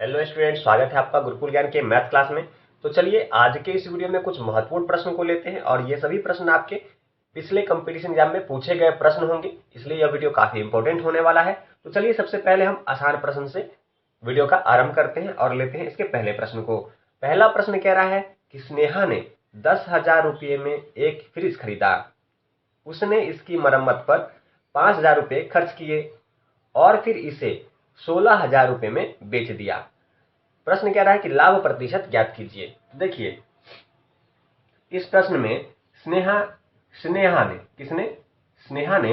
Hello student, स्वागत है आपका गुरुकुल ज्ञान के मैथ क्लास में। तो चलिए आज के इस वीडियो में कुछ महत्वपूर्ण प्रश्न को लेते हैं और ये सभी प्रश्न आपके पिछले कंपटीशन एग्जाम में पूछे गए प्रश्न होंगे, इसलिए यह वीडियो काफी इंपॉर्टेंट होने वाला है। तो चलिए सबसे पहले हम आसान प्रश्न से वीडियो का आरंभ करते हैं और लेते हैं इसके पहले प्रश्न को। पहला प्रश्न कह रहा है कि स्नेहा ने 10,000 रुपये में एक फ्रिज खरीदा। उसने इसकी मरम्मत पर 5,000 रुपये खर्च किए और फिर इसे 16,000 रुपये में बेच दिया। प्रश्न कह रहा है कि लाभ प्रतिशत ज्ञात कीजिए। तो देखिए इस प्रश्न में स्नेहा ने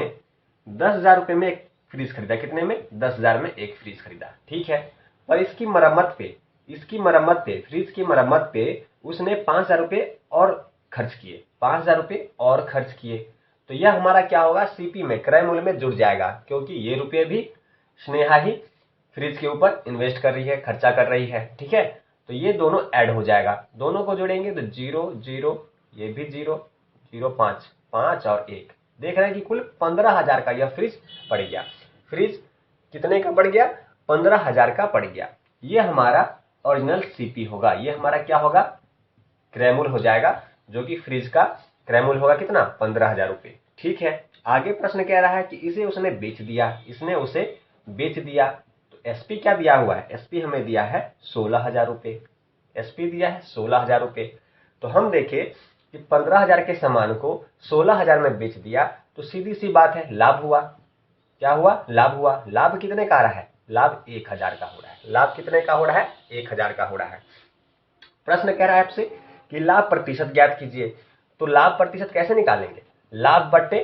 10,000 रुपये में एक फ्रिज खरीदा। कितने में? 10,000 में एक फ्रिज खरीदा, ठीक है। और इसकी मरम्मत पे फ्रिज की मरम्मत पे उसने 5,000 रुपये और खर्च किए। 5,000 रुपये और खर्च किए तो यह हमारा क्या होगा? सीपी में, क्रय मूल्य में जुड़ जाएगा, क्योंकि ये रुपये भी स्नेहा ही फ्रिज के ऊपर इन्वेस्ट कर रही है, खर्चा कर रही है, ठीक है। तो ये दोनों ऐड हो जाएगा, दोनों को जोड़ेंगे तो 0 0, ये भी 0 0 5 5 और 1, देख रहे हैं कि कुल 15,000 का यह फ्रिज पड़ गया। फ्रिज कितने का पड़ गया? 15,000 का पड़ गया। ये हमारा ओरिजिनल सीपी होगा। ये हमारा क्या होगा? क्रय मूल्य हो जाएगा, जो कि फ्रिज का क्रय मूल्य होगा कितना? 15,000 रुपये, ठीक है। आगे प्रश्न कह रहा है कि इसे उसने बेच दिया। इसने उसे बेच दिया तो एसपी क्या दिया हुआ है? एसपी हमें दिया है 16,000 रुपये। एसपी दिया है 16,000 रुपये। तो हम देखें कि 15,000 के सामान को 16,000 में बेच दिया तो सीधी सी बात है, लाभ हुआ। क्या हुआ? लाभ हुआ। लाभ कितने का आ रहा है? लाभ 1,000 का हो रहा है। लाभ कितने का हो रहा है? 1,000 का हो रहा है। प्रश्न कह रहा है आपसे कि लाभ प्रतिशत ज्ञात कीजिए। तो लाभ प्रतिशत कैसे निकालेंगे? लाभ बट्टे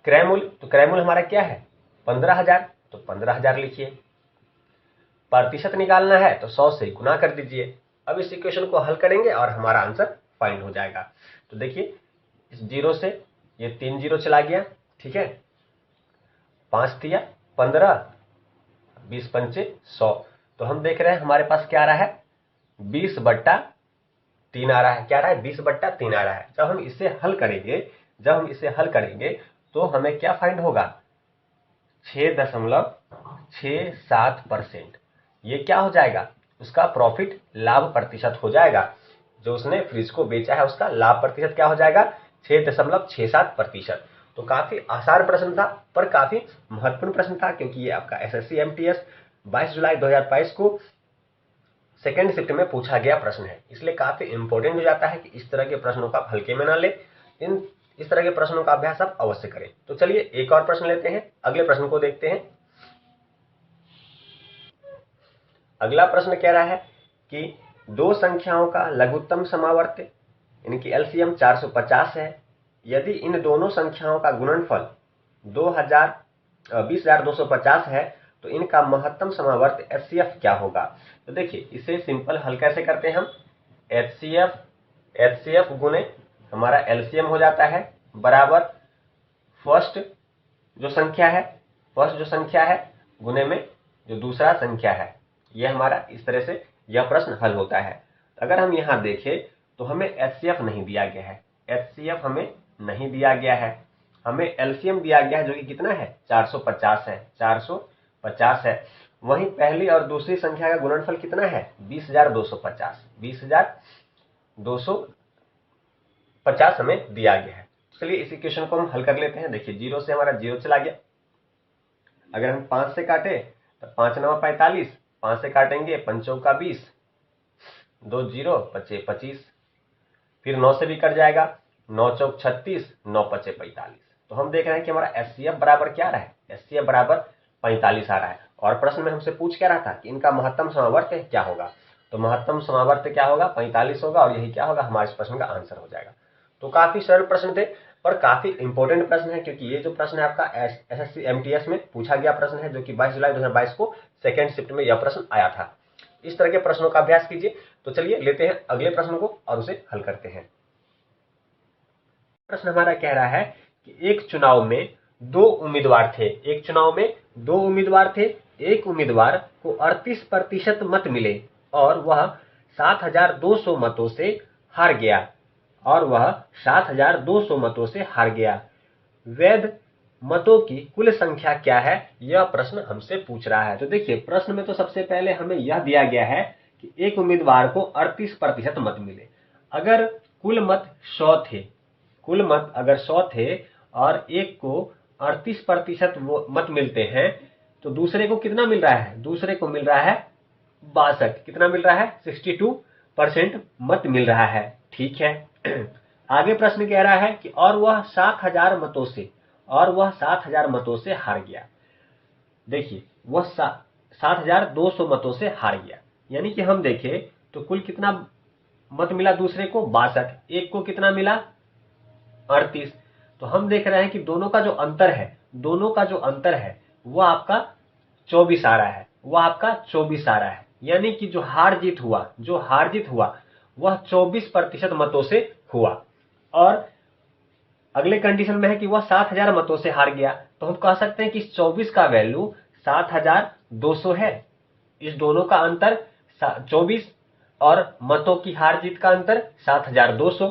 क्रय मूल्य। तो क्रय मूल्य हमारा क्या है? 15,000, तो 15,000 लिखिए। प्रतिशत निकालना है तो 100 से गुना कर दीजिए। अब इस इक्वेशन को हल करेंगे और हमारा आंसर फाइंड हो जाएगा। तो देखिए इस 0 से ये 3 0 चला गया, ठीक है। 5 दिया 15, 20 पंचे 100। तो हम देख रहे हैं हमारे पास क्या आ रहा है? 20/3 आ रहा है। क्या आ रहा है? 20/3 आ रहा है। जब हम इसे हल करेंगे तो हमें क्या फाइंड होगा? 6.67%। ये क्या हो जाएगा? उसका प्रॉफिट, लाभ प्रतिशत हो जाएगा। जो उसने फ्रिज को बेचा है उसका लाभ प्रतिशत क्या हो जाएगा? 6.67%। तो काफी आसान प्रश्न था, पर काफी महत्वपूर्ण प्रश्न था, क्योंकि ये आपका एसएससी एमटीएस 22 जुलाई 2022 को सेकेंड शिफ्ट में पूछा गया प्रश्न है। इसलिए काफी इंपॉर्टेंट हो जाता है कि इस तरह के प्रश्नों का हल्के में ना ले, इस तरह के प्रश्नों का अभ्यास आप अवश्य करें। तो चलिए एक और प्रश्न लेते हैं, अगले प्रश्न को देखते हैं। अगला प्रश्न कह रहा है कि दो संख्याओं का लघुत्तम समावर्त यानी कि एलसीएम 450 है। यदि इन दोनों संख्याओं का गुणनफल 20,250 है तो इनका महत्तम समावर्त एचसीएफ क्या होगा? तो देखिए इसे सिंपल हल कैसे करते हैं हम? एचसीएफ गुने हमारा एलसीएम हो जाता है बराबर फर्स्ट जो संख्या है गुने में जो दूसरा संख्या है। यह हमारा इस तरह से यह प्रश्न हल होता है। अगर हम यहां देखें तो हमें एचसीएफ नहीं दिया गया है। एचसीएफ हमें नहीं दिया गया है, हमें एलसीएम दिया गया है, जो कि कितना है? 450 है। 450 है। वहीं पहली और दूसरी संख्या का गुणनफल कितना है? 20,250। 20,250 हमें दिया गया है। चलिए इस इक्वेशन को हम हल कर लेते हैं। देखिए 0 से हमारा 0 चला गया। अगर हम 5 से काटे तो 5 9 45, 5 से काटेंगे 5 चौका 20, 2 0 पचे 25, फिर 9 से भी कट जाएगा, 9 चौक 36, 9 पचे 45। तो हम देख रहे हैं कि हमारा एचसीएफ बराबर क्या आ रहा है? एचसीएफ बराबर 45 आ रहा है। और प्रश्न में हमसे पूछ क्या रहा था कि इनका महत्तम समावर्त क्या होगा? तो महत्तम समावर्त क्या होगा? 45 होगा, और यही क्या होगा? हमारे इस प्रश्न का आंसर हो जाएगा। तो काफी सरल प्रश्न थे और काफी इंपॉर्टेंट प्रश्न है, क्योंकि ये जो प्रश्न है आपका एसएससी एमटीएस में पूछा गया प्रश्न है, जो कि 22 जुलाई 2022 को सेकेंड शिफ्ट में यह प्रश्न आया था। इस तरह के प्रश्नों का अभ्यास कीजिए। तो चलिए लेते हैं अगले प्रश्न को और उसे हल करते हैं। प्रश्न हमारा कह रहा है कि एक चुनाव में दो उम्मीदवार थे। एक उम्मीदवार को 38% मत मिले और वह 7,200 मतों से हार गया। वैध मतों की कुल संख्या क्या है, यह प्रश्न हमसे पूछ रहा है। तो देखिए प्रश्न में तो सबसे पहले हमें यह दिया गया है कि एक उम्मीदवार को 38% मत मिले। अगर कुल मत 100 थे, कुल मत अगर 100 थे और एक को 38% वो मत मिलते हैं, तो दूसरे को कितना मिल रहा है, दूसरे को मिल रहा है 62। कितना मिल रहा है, 62% मत मिल रहा है। ठीक है। आगे प्रश्न कह रहा है कि और वह 7000 मतों से, और वह 7000 मतों से हार गया। देखिए वह 7200 मतों से हार गया, यानी कि हम देखें तो कुल कितना मत मिला दूसरे को, 62, एक को कितना मिला, 38। तो हम देख रहे हैं कि दोनों का जो अंतर है, दोनों का जो अंतर है वह आपका 24 आ रहा है, वह आपका 24 आ रहा है। यानी कि जो हार जीत हुआ, जो हार जीत हुआ वह 24% मतों से हुआ। और अगले कंडीशन में है कि वह 7000 मतों से हार गया, तो हम कह सकते हैं कि इस 24 का वैल्यू 7200 है। इस दोनों का अंतर 24 और मतों की हार जीत का अंतर 7200,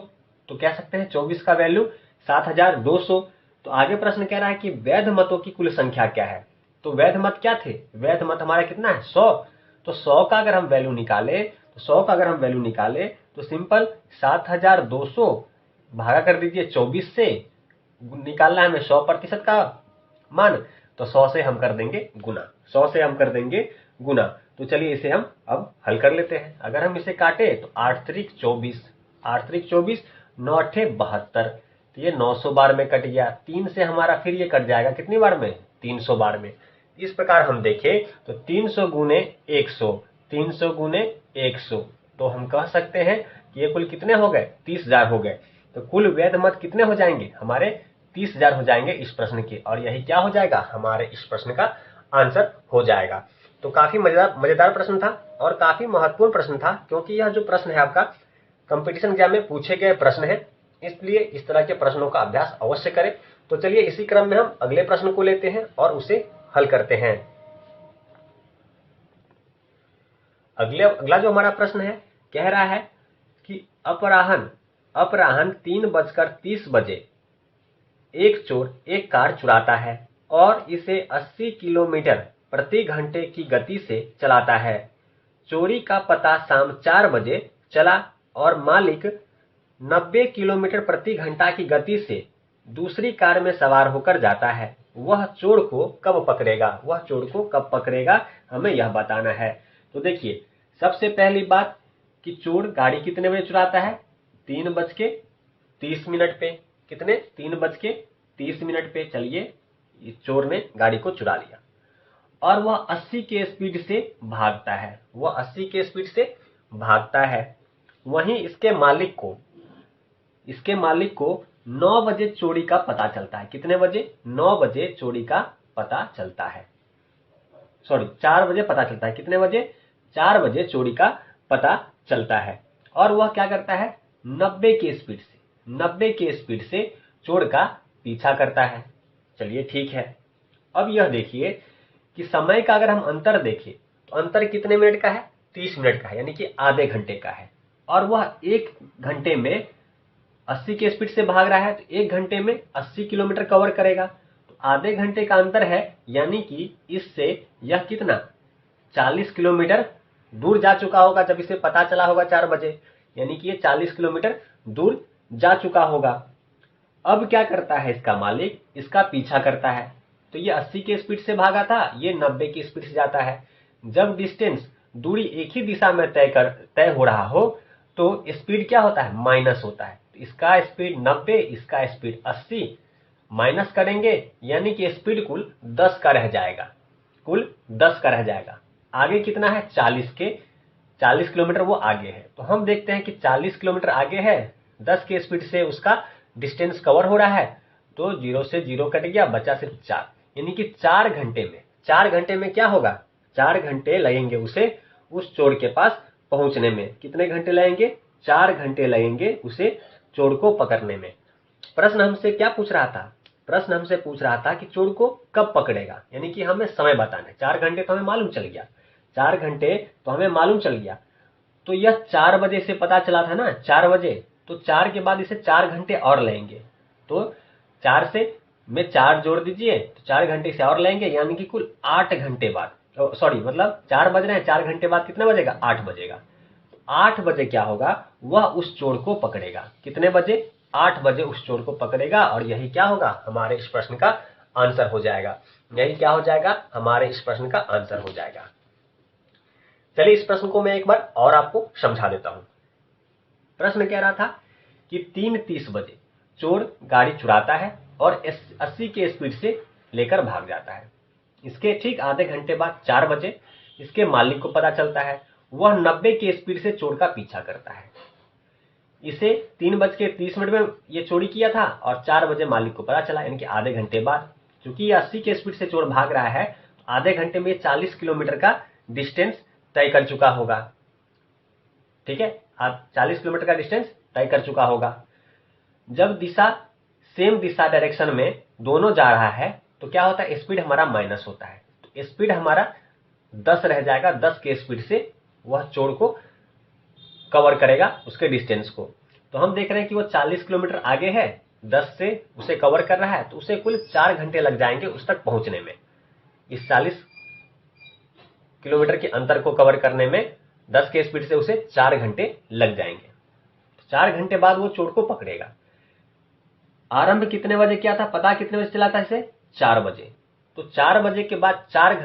तो कह सकते हैं 24 का वैल्यू 7200। तो आगे प्रश्न कह रहा है कि वैध मतों की कुल संख्या क्या है। तो वैध मत क्या थे, वैध मत हमारा कितना है, 100। तो 100 का अगर हम वैल्यू निकाले, तो 100 का अगर हम वैल्यू निकाले तो सिंपल 7200 भागा कर दीजिए 24 से, निकालना है हमें 100% का मान, तो 100 से हम कर देंगे गुना, 100 से हम कर देंगे गुना। तो चलिए इसे हम अब हल कर लेते हैं। अगर हम इसे काटे तो 8 त्रिक 24, 8 त्रिक 24, 9 अठे 72, तो ये 900 बार में कट गया। 3 से हमारा फिर ये कट जाएगा कितनी बार में, 300 बार में। इस प्रकार हम देखें तो 300 गुने 100, 300 गुने 100, तो हम कह सकते हैं कि ये कुल कितने हो गए, 30,000 हो गए। तो कुल वैध मत कितने हो जाएंगे, हमारे 30,000 हो जाएंगे इस प्रश्न के, और यही क्या हो जाएगा, हमारे इस प्रश्न का आंसर हो जाएगा। तो काफी मजेदार प्रश्न था और काफी महत्वपूर्ण प्रश्न था, क्योंकि यह जो प्रश्न है आपका कंपटीशन एग्जाम में पूछे गए प्रश्न है, इसलिए इस तरह के प्रश्नों का अभ्यास अवश्य करें। तो चलिए इसी क्रम में हम अगले प्रश्न को लेते हैं और उसे हल करते हैं। अगला जो हमारा प्रश्न है कह रहा है कि अपराह्न 3:30 बजे एक चोर एक कार चुराता है और इसे 80 किलोमीटर प्रति घंटे की गति से चलाता है। चोरी का पता शाम 4 बजे चला और मालिक 90 किलोमीटर प्रति घंटा की गति से दूसरी कार में सवार होकर जाता है। वह चोर को कब पकड़ेगा, वह चोर को कब पकड़ेगा, हमें यह बताना है। तो देखिए सबसे पहली बात कि चोर गाड़ी कितने बजे चुराता है, 3:30 पे। कितने, 3:30 पे। चलिए इस चोर ने गाड़ी को चुरा लिया और वह 80 के स्पीड से भागता है, वह 80 के स्पीड से भागता है। वहीं इसके मालिक को 9 बजे चोरी का पता चलता है। कितने बजे, 9 बजे चोरी का पता चलता है, सॉरी 4 बजे पता चलता है। कितने बजे, 4 बजे चोरी का पता चलता है। और वह क्या करता है, 90 के स्पीड से चोर का पीछा करता है। चलिए ठीक है। अब यह देखिए कि समय का अगर हम अंतर देखें तो अंतर कितने मिनट का है, 30 मिनट का है, यानी कि आधे घंटे का है। और वह 1 घंटे में 80 के स्पीड से भाग रहा है, तो 1 घंटे में 80 किलोमीटर कवर करेगा। तो आधे घंटे का अंतर है, यानी कि इससे यह कितना 40 किलोमीटर दूर जा चुका होगा जब इसे पता चला होगा 4 बजे, यानी कि ये 40 किलोमीटर दूर जा चुका होगा। अब क्या करता है इसका मालिक, इसका पीछा करता है। तो ये 80 के स्पीड से भागा था, ये 90 की स्पीड से जाता है। जब डिस्टेंस, दूरी एक ही दिशा में तय हो रहा हो तो स्पीड क्या होता है, माइनस होता है। तो इसका स्पीड 90, इसका स्पीड 80, माइनस करेंगे यानी कि स्पीड कुल 10 का रह जाएगा, कुल 10 का रह जाएगा। आगे कितना है, 40 किलोमीटर वो आगे है। तो हम देखते हैं कि 40 किलोमीटर आगे है, 10 के स्पीड से उसका डिस्टेंस कवर हो रहा है, तो 0 से 0 कट गया, बचा सिर्फ 4, यानी कि 4 घंटे में क्या होगा, 4 घंटे लगेंगे उसे उस चोर के पास पहुंचने में। कितने घंटे लगेंगे, 4 घंटे लगेंगे उसे चोर को पकड़ने में। प्रश्न हमसे क्या पूछ रहा था, प्रश्न हमसे पूछ रहा था कि चोर को कब पकड़ेगा, यानी कि हमें समय बताना है। 4 घंटे तो हमें मालूम चल गया, 4 घंटे तो हमें मालूम चल गया। तो यह 4 बजे से पता चला था ना, 4 बजे, तो 4 के बाद इसे 4 घंटे और लगेंगे। तो 4 से में 4 जोड़ दीजिए तो 4 घंटे से और लेंगे, यानी कि कुल 8 घंटे बाद, सॉरी मतलब 4 बज रहे हैं, 4 घंटे बाद कितना बजेगा, 8 बजेगा। 8 बजे क्या होगा, वह उस चोर को पकड़ेगा। कितने बजे, 8 बजे उस चोर को पकड़ेगा, और यही क्या होगा, हमारे इस प्रश्न का आंसर हो जाएगा। यही क्या हो जाएगा, हमारे इस प्रश्न का आंसर हो जाएगा। चलिए इस प्रश्न को मैं एक बार और आपको समझा देता हूं। प्रश्न कह रहा था कि 3:30 बजे चोर गाड़ी चुराता है और 80 के स्पीड से लेकर भाग जाता है। इसके ठीक आधे घंटे बाद 4 बजे इसके मालिक को पता चलता है, वह 90 के स्पीड से चोर का पीछा करता है। इसे 3:30 में ये चोरी किया था और 4 बजे मालिक को पता चला, यानी कि आधे घंटे बाद। चूंकि ये 80 के स्पीड से चोर भाग रहा है, आधे घंटे में 40 किलोमीटर का डिस्टेंस तय कर चुका होगा। ठीक है, आप 40 किलोमीटर का डिस्टेंस तय कर चुका होगा। जब दिशा सेम दिशा डायरेक्शन में दोनों जा रहा है तो क्या होता है, स्पीड हमारा माइनस होता है, तो स्पीड हमारा 10 रह जाएगा। 10 के स्पीड से वह चोर को कवर करेगा, उसके डिस्टेंस को। तो हम देख रहे हैं कि वो 40 किलोमीटर आगे है, 10 से उसे कवर कर रहा है, तो उसे कुल 4 घंटे लग जाएंगे उस तक पहुंचने में। इस 40 किलोमीटर के अंतर को कवर करने में 10 के स्पीड से उसे 4 घंटे लग जाएंगे। तो 4 घंटे बाद वो चोर को पकड़ेगा। आरंभ कितने बजे किया था, पता कितने बजे चला था इसे, 4 बजे। तो 4 बजे के बाद 4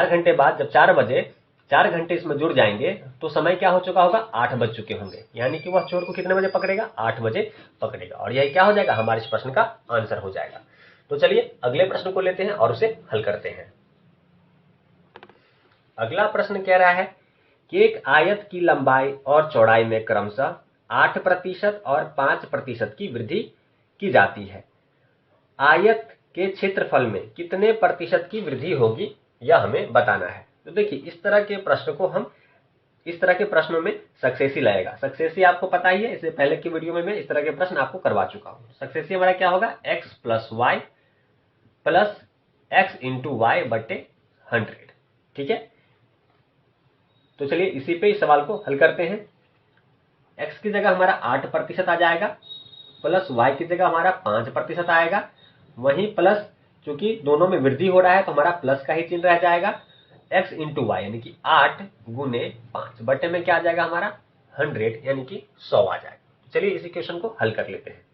घंटे बाद जब 4 बजे 4 घंटे इसमें जुड़ जाएंगे तो समय क्या हो चुका होगा, 8 बज चुके होंगे। यानी कि वह चोर को कितने बजे पकड़ेगा, 8 बजे पकड़ेगा, और यही क्या हो जाएगा, हमारे इस प्रश्न का आंसर हो जाएगा। तो चलिए अगले प्रश्न को लेते हैं और उसे हल करते हैं। अगला प्रश्न कह रहा है कि एक आयत की लंबाई और चौड़ाई में क्रमशः 8% और 5% की वृद्धि की जाती है। आयत के क्षेत्रफल में कितने प्रतिशत की वृद्धि होगी, यह हमें बताना है। तो देखिए इस तरह के प्रश्न को हम इस तरह के प्रश्नों में सक्सेसी लगेगा। सक्सेसी आपको पता ही है, इससे पहले की वीडियो में मैं इस तरह के प्रश्न आपको करवा चुका हूं। सक्सेसी हमारा क्या होगा, x plus y plus x into y बटे 100। ठीक है, तो चलिए इसी पे इस सवाल को हल करते हैं। x की जगह हमारा 8% आ जाएगा, प्लस y की जगह हमारा 5% आएगा, वहीं प्लस चूंकि दोनों में वृद्धि हो रहा है तो हमारा प्लस का ही चिन्ह रह जाएगा। x इंटू वाई यानी कि 8 गुने 5 बटे में क्या आ जाएगा हमारा 100 यानी कि 100 आ जाएगा। चलिए इस इक्वेशन को हल कर लेते हैं।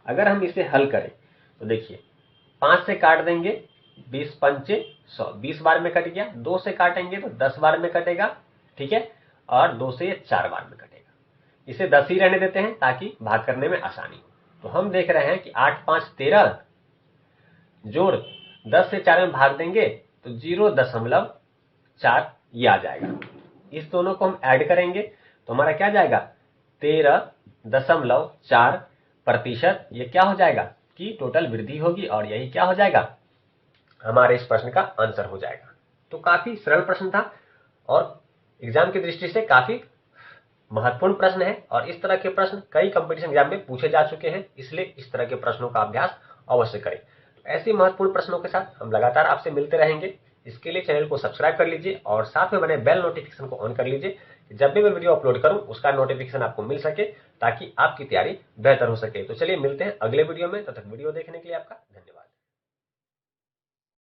अगर हम इसे हल करें तो देखिए 5 से काट देंगे, 20 पंचे 100, 20 बार में कट गया। 2 से काटेंगे तो 10 बार में कटेगा। ठीक है, और 2 से ये 4 बार में कटेगा। इसे 10 ही रहने देते हैं ताकि भाग करने में आसानी हो। तो हम देख रहे हैं कि 8 5 13 जोड़ 10 से 4 में भाग देंगे तो 0.4 ये आ जाएगा। इस दोनों को हम ऐड करेंगे तो हमारा क्या जाएगा, 13.4%। ये क्या हो जाएगा कि टोटल वृद्धि होगी, और यही क्या हो जाएगा, हमारे इस प्रश्न का आंसर हो जाएगा। तो काफी सरल प्रश्न था और एग्जाम की दृष्टि से काफी महत्वपूर्ण प्रश्न है, और इस तरह के प्रश्न कई कंपटीशन एग्जाम में पूछे जा चुके हैं, इसलिए इस तरह के प्रश्नों का अभ्यास अवश्य करें। तो ऐसे महत्वपूर्ण प्रश्नों के साथ हम लगातार आपसे मिलते रहेंगे। इसके लिए चैनल को सब्सक्राइब कर लीजिए और साथ में बने बेल नोटिफिकेशन को ऑन कर लीजिए, जब भी मैं वीडियो अपलोड करूं उसका नोटिफिकेशन आपको मिल सके, ताकि आपकी तैयारी बेहतर हो सके। तो चलिए मिलते हैं अगले वीडियो में, तब तक वीडियो देखने के लिए आपका धन्यवाद।